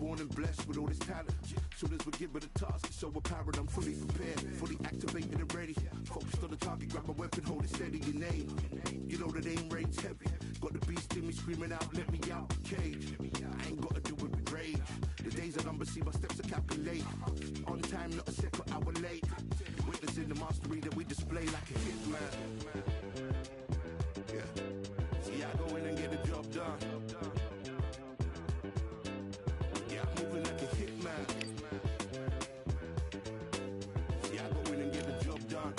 born and blessed with all this talent. Soon as we give it a task, it's so apparent I'm fully prepared, fully activated and ready. Focused on the target, grab my weapon, hold it steady, your name. You know that aim rain's heavy. Got the beast in me screaming out, let me out the cage. I ain't gotta do it with rage. The days are numbered, see my steps are calculate. On time, not a second hour late. Witnessing the mastery that we display like a hitman. Yeah. See, I go in and get the job done. Yeah, I'm moving like a hitman. See, I go in and get the job done.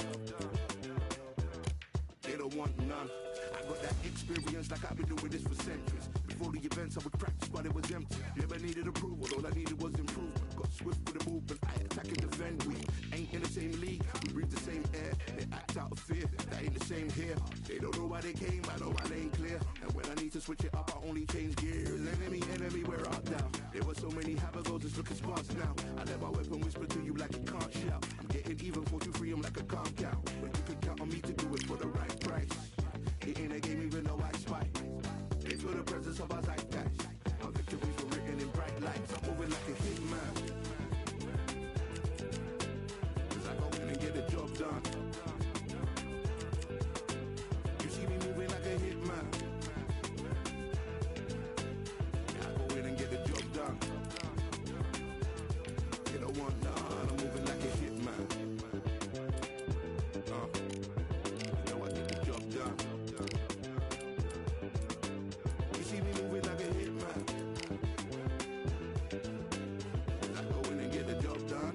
They don't want none. I got that experience like I've been doing this for centuries. Before the events I would practice but it was empty. Never needed approval, all I needed was improvement. Got swift with the movement, I attack and defend. We ain't in the same league, we breathe the same air. They act out of fear, that ain't the same here. They don't know why they came, I know why they ain't clear. And when I need to switch it up, I only change gears. Enemy, where art thou? There were so many habagos, it's looking sparse now. I let my weapon whisper to you like a can't shout. I'm getting even, 4-2-3, I'm like a calm cow. But you can count on me to do it for the right price. It ain't a game even though I spy. They feel the presence of our zeitgeist. Our victories were written in bright lights. I'm moving like a hitman. Cause I go in and get the job done. You see me moving like a hitman. Yeah, I go in and get the job done. They don't want none. I'm moving like a hitman. You know I get the job done. You see me moving like a hitman. I go in and get the job done.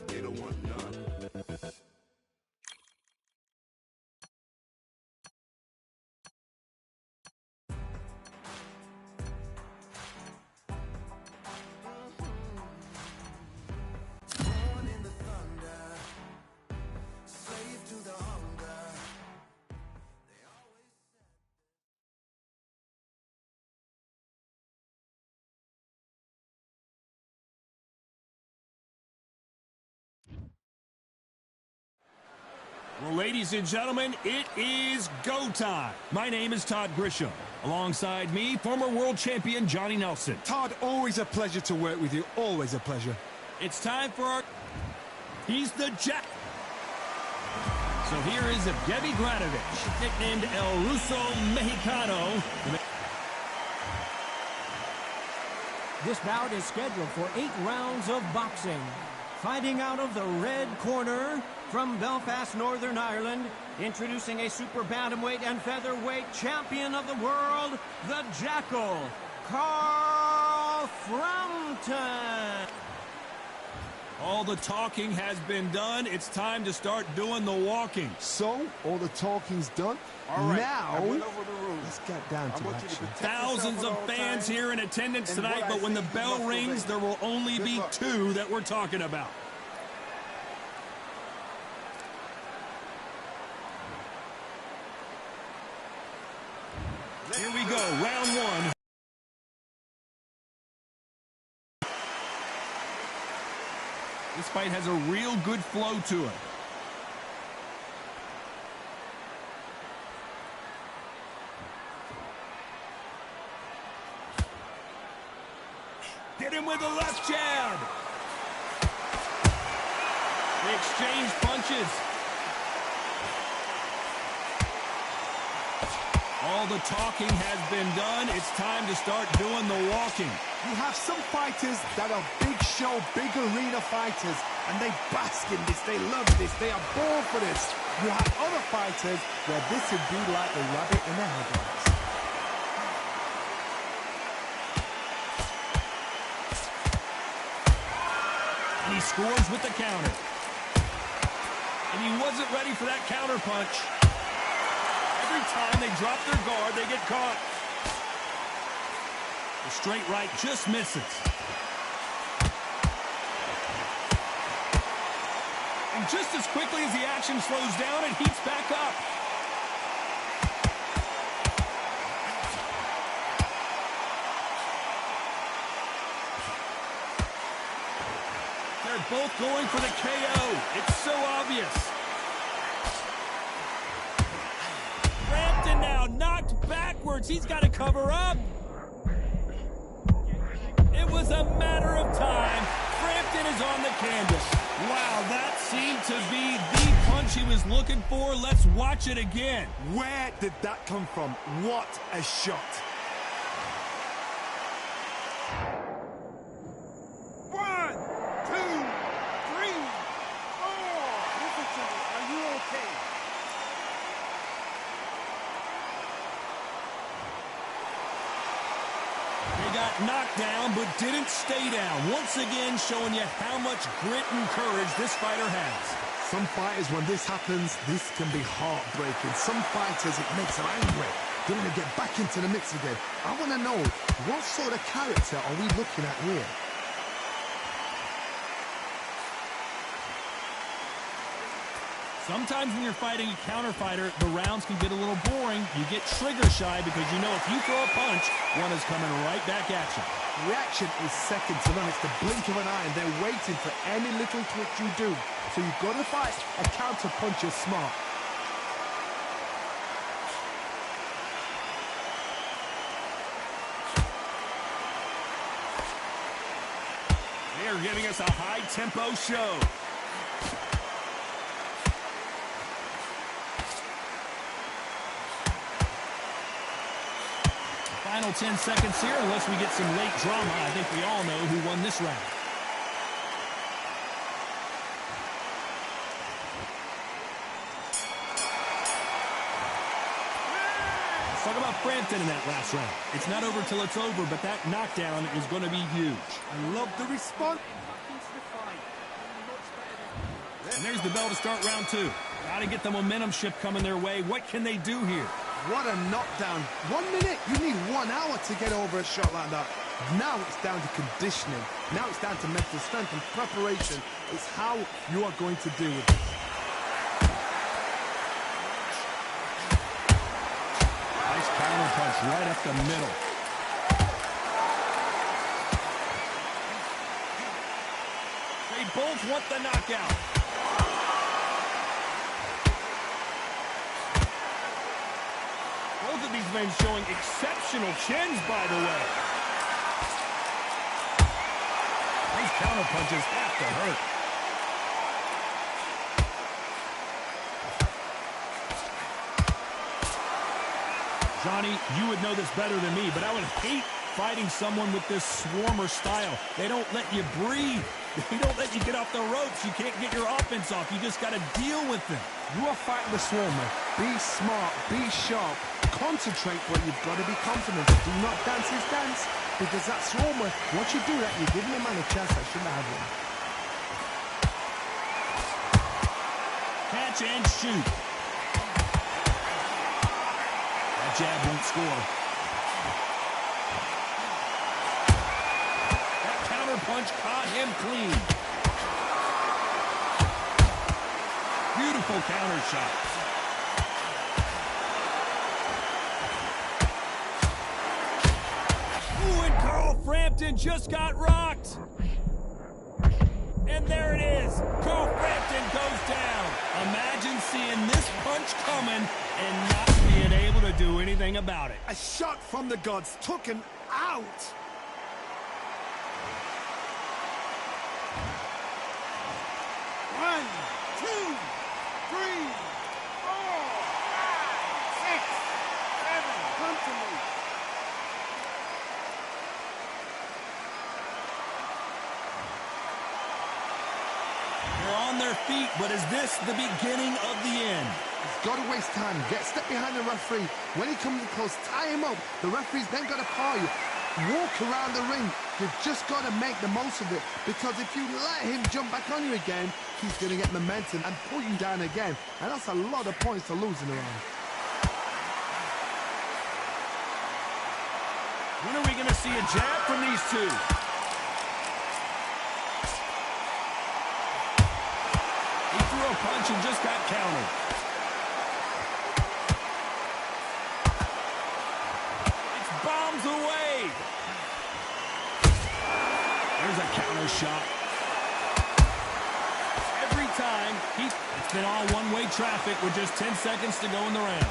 They don't want none. Born in the thunder, slave to the hunger. They always Well, ladies and gentlemen, it is go time. My name is Todd Grisham. Alongside me, former world champion Johnny Nelson. Todd, always a pleasure to work with you. Always a pleasure. It's time for our... He's the Jack. So here is Evgeny Granovich, nicknamed El Ruso Mexicano. This bout is scheduled for 8 rounds of boxing. Fighting out of the red corner from Belfast, Northern Ireland, introducing a super bantamweight and featherweight champion of the world, the Jackal, Carl Frampton. All the talking has been done. It's time to start doing the walking. So, all the talking's done. All right, now, let's let's get down to action. Thousands of fans here in attendance tonight, but when the bell rings, there will only be 2 that we're talking about. Here we go, round 1. This fight has a real good flow to it. Hit him with a left jab. They exchange punches. All the talking has been done. It's time to start doing the walking. You have some fighters that are big show, big arena fighters, and they bask in this, they love this, they are born for this. You have other fighters where this would be like a rabbit in the headlights. And he scores with the counter. And he wasn't ready for that counter punch. Every time they drop their guard, they get caught. The straight right just misses. And just as quickly as the action slows down, it heats back up. They're both going for the KO. It's so obvious. Frampton now knocked backwards. He's got to cover up. Candace. Wow, that seemed to be the punch he was looking for. Let's watch it again. Where did that come from? What a shot. One, two, three, four. Are you okay? They got knocked down, but didn't stay down. Once again, showing you how much grit and courage this fighter has. Some fighters, when this happens, this can be heartbreaking. Some fighters, it makes them angry. They want to get back into the mix again. I want to know, what sort of character are we looking at here? Sometimes when you're fighting a counter fighter, the rounds can get a little boring. You get trigger shy because you know if you throw a punch, one is coming right back at you. Reaction is second to none. It's the blink of an eye, and they're waiting for any little twitch you do. So you've got to fight a counter puncher smart. They are giving us a high-tempo show. Final 10 seconds here, unless we get some late drama. I think we all know who won this round. Let's talk about Frampton in that last round. It's not over till it's over, but that knockdown is going to be huge. I love the response. And there's the bell to start round two. Got to get the momentum shift coming their way. What can they do here? What a knockdown. 1 minute, you need 1 hour to get over a shot like that. Now it's down to conditioning. Now it's down to mental strength and preparation. It's how you are going to deal with it. Nice counter punch right up the middle. They both want the knockout. Both of these men showing exceptional chins, by the way. These counter punches have to hurt. Johnny, you would know this better than me, but I would hate fighting someone with this swarmer style. They don't let you breathe. They don't let you get off the ropes. You can't get your offense off. You just got to deal with them. You are fighting the swarmer. Be smart, be sharp, concentrate, but you've got to be confident. Do not dance his dance, because that swarmer, once you do that, you're giving a man a chance that shouldn't have one. Catch and shoot. That jab won't score. That counter punch caught him clean. Beautiful counter shot. Ooh, and Carl Frampton just got rocked. And there it is. Carl Frampton goes down. Imagine seeing this punch coming and not being able to do anything about it. A shot from the gods took him out. One, two, three, four, five, six, seven. Come to me. They're on their feet, but is this the beginning of the end? He's got to waste time. Get step behind the referee. When he comes close, tie him up. The referee's then got to paw you. Walk around the ring. You've just got to make the most of it, because if you let him jump back on you again, he's going to get momentum and pull you down again. And that's a lot of points to lose in a round. When are we going to see a jab from these two? He threw a punch and just got countered. It's bombs away. There's a counter shot. Every time, it's been all one-way traffic with just 10 seconds to go in the round.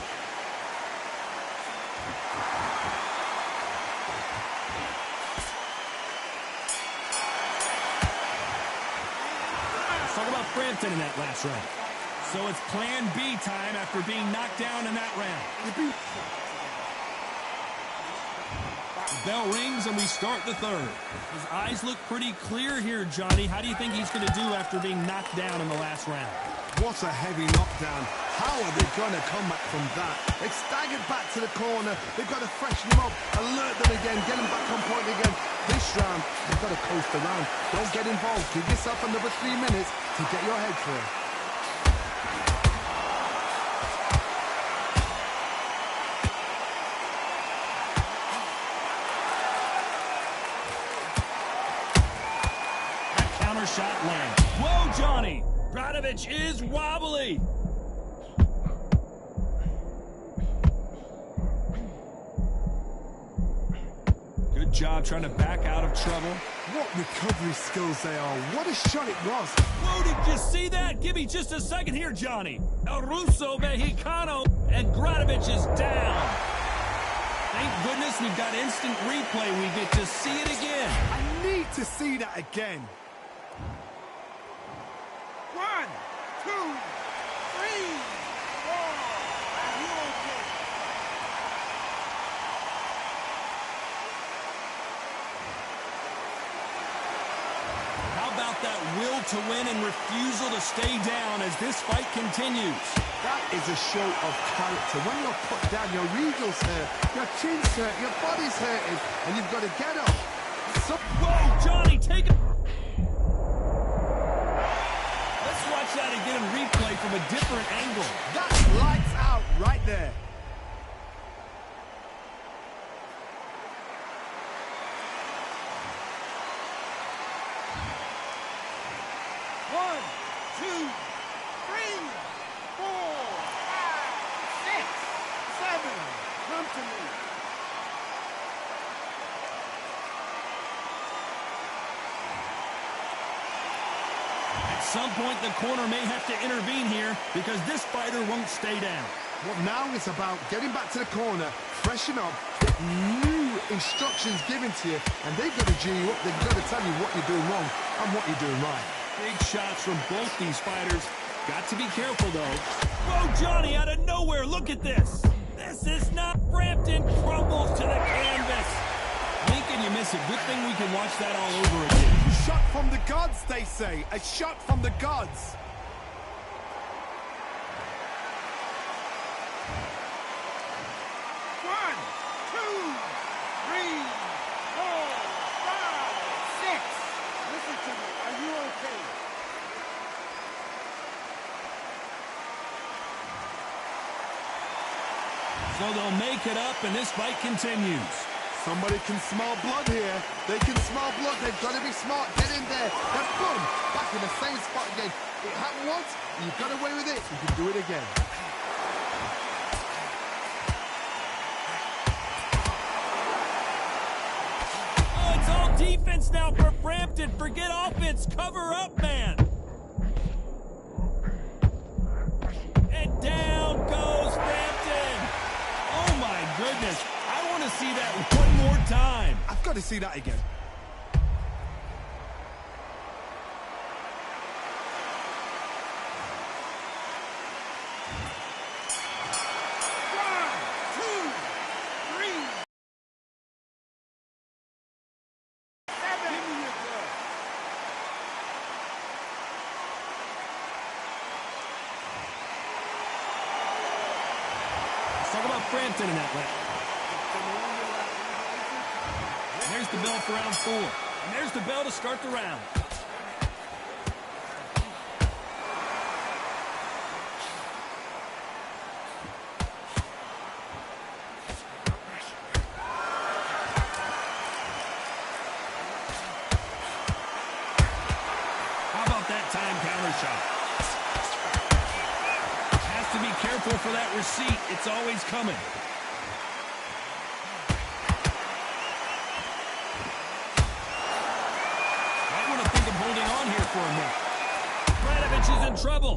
Frampton in that last round. So it's plan B time after being knocked down in that round. The bell rings and we start the third. His eyes look pretty clear here, Johnny. How do you think he's going to do after being knocked down in the last round? What a heavy knockdown. How are they going to come back from that? They've staggered back to the corner. They've got to freshen them up, alert them again, get them back on point again. This round, they've got to coast around. Don't get involved. Give yourself another 3 minutes to get your head clear. That counter shot lands. Whoa, Johnny! Bradovich is wobbly. Good job trying to back out of trouble. What recovery skills they are. What a shot it was. Whoa, did you see that? Give me just a second here, Johnny. El Russo Mexicano, and Bradovich is down. Thank goodness we've got instant replay. We get to see it again. I need to see that again. 1, 2, 3, 4. Are you okay? How about that will to win and refusal to stay down as this fight continues? That is a show of character. When you're put down, your eagles hurt, your chin's hurt, your body's hurting, and you've got to get up. Whoa, Johnny, take it. Let's watch that again in replay from a different angle. That's lights out right there. One, two, three, 4, 5, 6, 7. Come to me. At some point, the corner may have to intervene here because this fighter won't stay down. Well, now it's about getting back to the corner, freshen up, get new instructions given to you, and they've got to G you up. They've got to tell you what you're doing wrong and what you're doing right. Big shots from both these fighters. Got to be careful, though. Whoa, Johnny, out of nowhere. Look at this. This is not Frampton. Crumbles to the canvas. Blink and you miss it. Good thing we can watch that all over again. Shot from the gods, they say. A shot from the gods. One, two, three, 4, 5, 6. Listen to me. Are you okay? So they'll make it up, and this fight continues. Somebody can smell blood here. They can smell blood. They've got to be smart. Get in there. Then boom, back in the same spot again. It happened once. You got away with it. You can do it again. Oh, it's all defense now for Frampton. Forget offense. Cover up, man. And down goes Frampton. Oh, my goodness. I want to see that one more time. I've got to see that again. One, two, three, 7. Give me your glove. Let's talk about Frampton in that round. There's the bell for round 4. And there's the bell to start the round. How about that time counter shot? Has to be careful for that receipt. It's always coming. Holding on here for a minute. Bradovich is in trouble.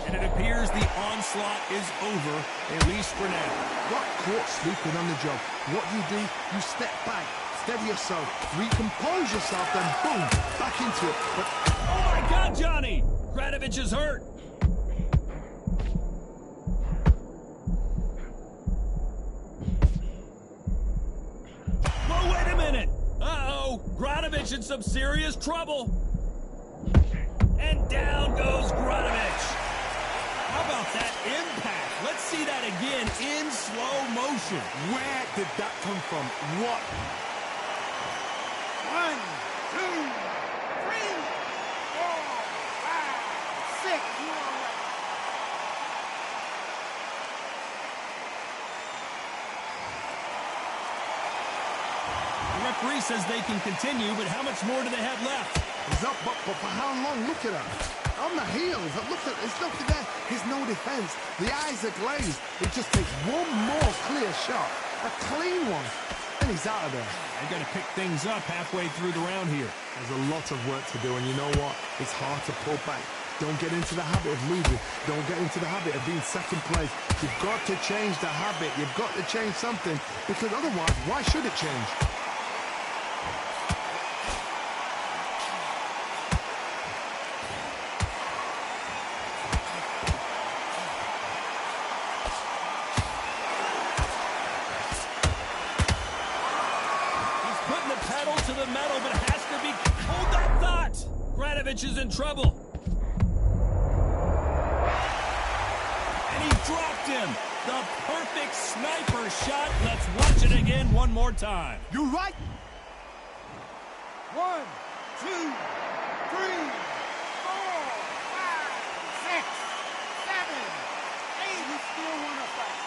And it appears appears the onslaught is over, at least for now. Got caught sleeping on the job. What do? You step back, steady yourself, recompose yourself, then boom, back into it. But oh my God, Johnny! Granovich is hurt. Whoa, wait a minute! Uh-oh, Granovich in some serious trouble. And down goes Granovich. How about that impact? Let's see that again in slow motion. where did that come from? What? 1, 2, 3, 4, 5, 6. You all right? The referee says they can continue, but how much more do they have left? He's up, but for how long? Look at that. On the heels. Look at, there's nothing there. There's no defense. The eyes are glazed. It just takes one more clear shot. A clean one. And he's out of there. They've got to pick things up halfway through the round here. There's a lot of work to do, and you know what? It's hard to pull back. Don't get into the habit of losing. Don't get into the habit of being second place. You've got to change the habit. You've got to change something, because otherwise, why should it change? To the metal, but it has to be. Hold that thought! Granovich is in trouble. And he dropped him. The perfect sniper shot. Let's watch it again one more time. You're right. 1, 2, 3, 4, 5, 6, 7, 8. You still want to fight?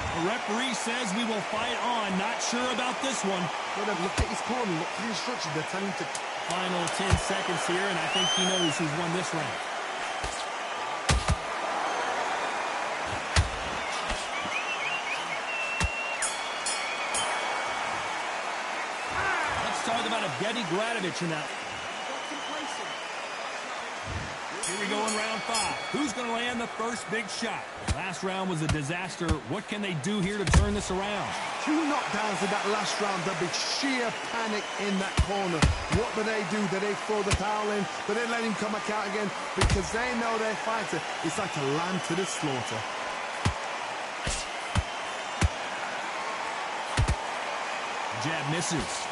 The referee says we will fight on. Not sure about this one. Look at his corner. Look at the instructions. They're telling him to... Final 10 seconds here, and I think he knows who's won this round. Let's talk about Evgeny Granovich in that. Here we go in round 5. Who's going to land the first big shot? Last round was a disaster. What can they do here to turn this around? 2 knockdowns in that last round. There'll be sheer panic in that corner. What do? Do they throw the towel in? Do they let him come back out again? Because they know their fighter. It's like a lamb to the slaughter. Jab misses.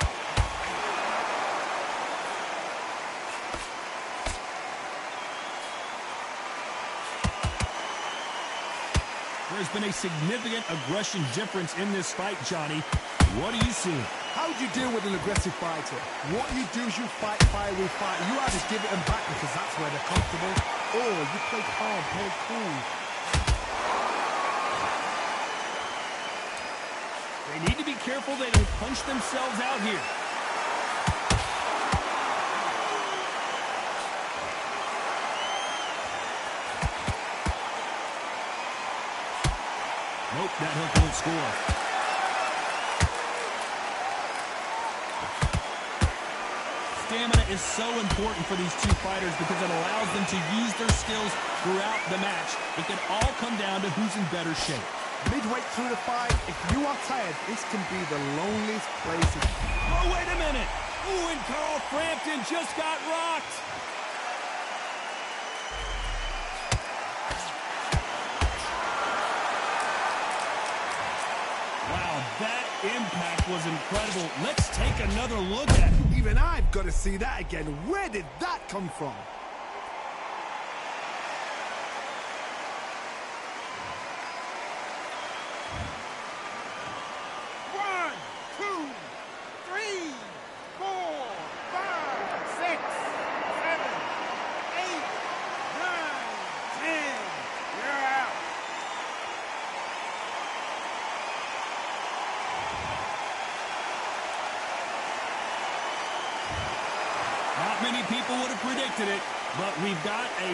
There's been a significant aggression difference in this fight, Johnny. What are you seeing? How do you deal with an aggressive fighter? What you do is you fight fire with fire. You either give it them back because that's where they're comfortable, or you play calm, play cool. They need to be careful they don't punch themselves out here. Nope, that hook won't score. Stamina is so important for these two fighters because it allows them to use their skills throughout the match. It can all come down to who's in better shape. Midway through the fight, if you are tired, this can be the loneliest place. Oh, wait a minute. Ooh, and Carl Frampton just got rocked. That impact was incredible. Let's take another look at it. Even I've got to see that again. Where did that come from? Not many people would have predicted it, but we've got a...